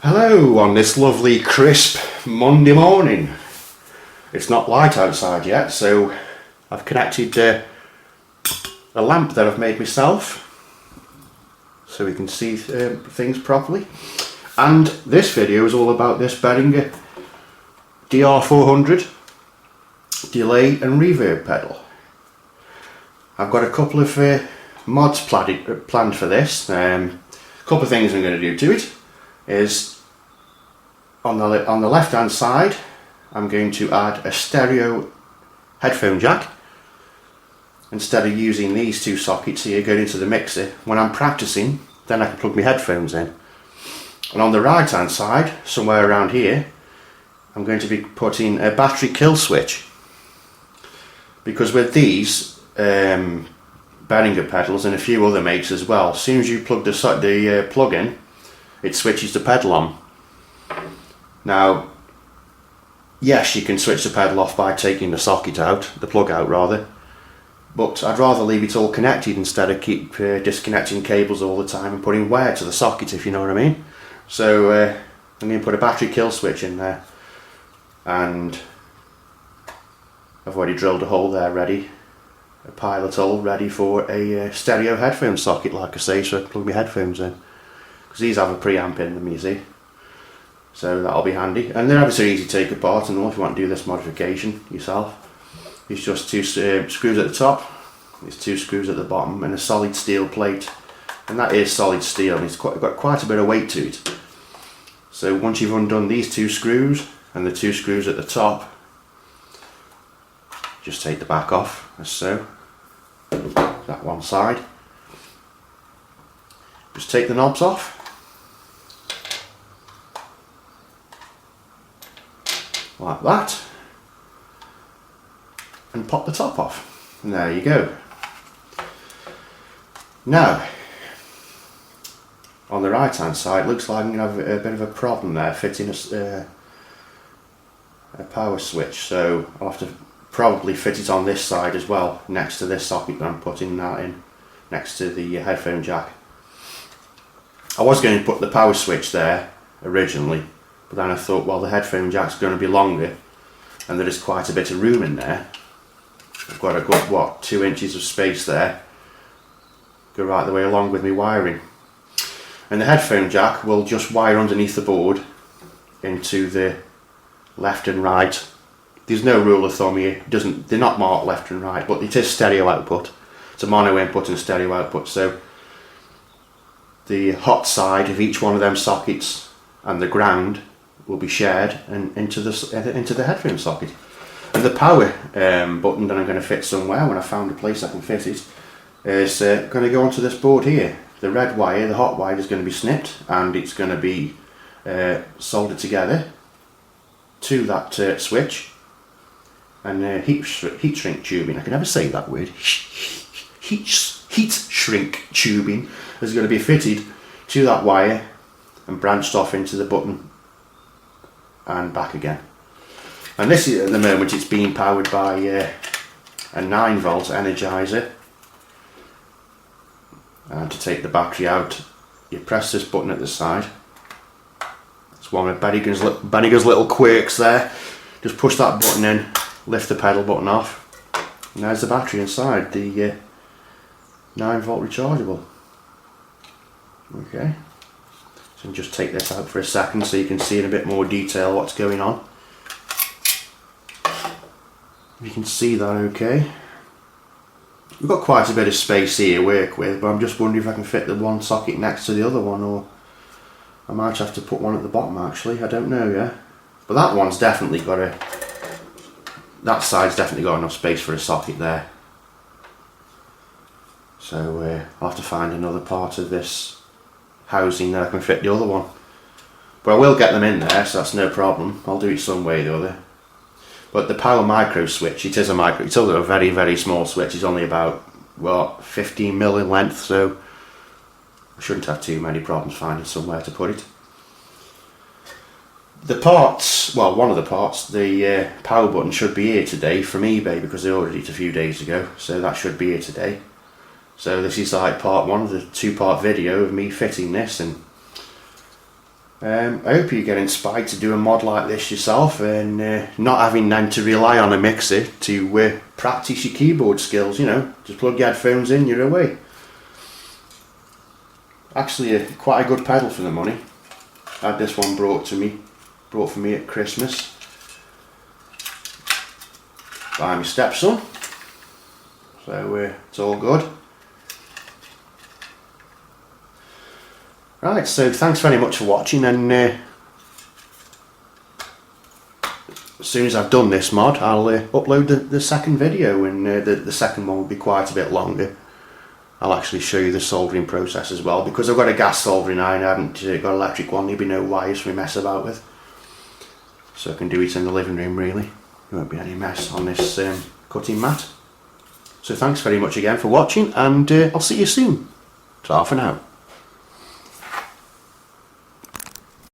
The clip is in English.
Hello on this lovely crisp Monday morning. It's not light outside yet, so I've connected a lamp that I've made myself so we can see things properly. And this video is all about this Behringer DR400 delay and reverb pedal. I've got a couple of mods planned for this. A couple of things I'm going to do to it is on the left hand side I'm going to add a stereo headphone jack. Instead of using these two sockets here going into the mixer, when I'm practicing then I can plug my headphones in. And on the right hand side, somewhere around here, I'm going to be putting a battery kill switch, because with these Behringer pedals and a few other makes as well, as soon as you plug the plug in, it switches the pedal on. Now, yes, you can switch the pedal off by taking the socket out, the plug out rather, but I'd rather leave it all connected instead of keep disconnecting cables all the time and putting wire to the socket, if you know what I mean. So I'm going to put a battery kill switch in there, and I've already drilled a hole there ready, a pilot hole ready for a stereo headphone socket, like I say, so I can plug my headphones in, because these have a preamp in them, you see. So that'll be handy, and they're obviously easy to take apart and all if you want to do this modification yourself. It's just two screws at the top, there's two screws at the bottom, and a solid steel plate, and that is solid steel, and it's got quite a bit of weight to it. So once you've undone these two screws and the two screws at the top, just take the back off, as so, that one side. Just take the knobs off, like that, and pop the top off, and there you go. Now on the right hand side, looks like I'm going to have a bit of a problem there fitting a power switch, so I'll have to probably fit it on this side as well, next to this socket that I'm putting that in, next to the headphone jack. I was going to put the power switch there originally, but then I thought, well, the headphone jack's going to be longer and there is quite a bit of room in there. I've got a good, what, 2 inches of space there, go right the way along with my wiring. And the headphone jack will just wire underneath the board into the left and right. There's no rule of thumb here, they're not marked left and right, but it is stereo output. It's a mono input and stereo output, so the hot side of each one of them sockets and the ground will be shared and into the headphone socket. And the power button that I'm going to fit somewhere, when I found a place I can fit it, is going to go onto this board here. The red wire, the hot wire, is going to be snipped and it's going to be soldered together to that switch, and heat shrink tubing, I can never say that word, heat shrink tubing is going to be fitted to that wire and branched off into the button and back again. And this is, at the moment, it's being powered by a 9-volt energizer. And to take the battery out, you press this button at the side. It's one of Behringer's little quirks there. Just push that button in, lift the pedal button off, and there's the battery inside, the 9-volt rechargeable. Okay, so just take this out for a second so you can see in a bit more detail what's going on. You can see that okay. We've got quite a bit of space here to work with, but I'm just wondering if I can fit the one socket next to the other one, or I might have to put one at the bottom actually, I don't know yet. But that one's definitely got that side's definitely got enough space for a socket there. So I'll have to find another part of this housing that I can fit the other one. But I will get them in there, so that's no problem. I'll do it some way or the other. But the power micro switch, it's a very, very small switch. It's only about, what, 15 mil in length, so I shouldn't have too many problems finding somewhere to put it. The parts, well, one of the parts, the power button should be here today from eBay, because they ordered it a few days ago, so that should be here today. So this is like part one of the two-part video of me fitting this, and I hope you get inspired to do a mod like this yourself, and not having then to rely on a mixer to practice your keyboard skills, you know. Just plug your headphones in, you're away. Actually quite a good pedal for the money. I had this one brought for me at Christmas by my stepson, so it's all good. Right, so thanks very much for watching, and as soon as I've done this mod, I'll upload the second video, and the second one will be quite a bit longer. I'll actually show you the soldering process as well, because I've got a gas soldering iron, I haven't got an electric one, there'll be no wires we mess about with. So I can do it in the living room really, there won't be any mess on this cutting mat. So thanks very much again for watching, and I'll see you soon. Ta for now.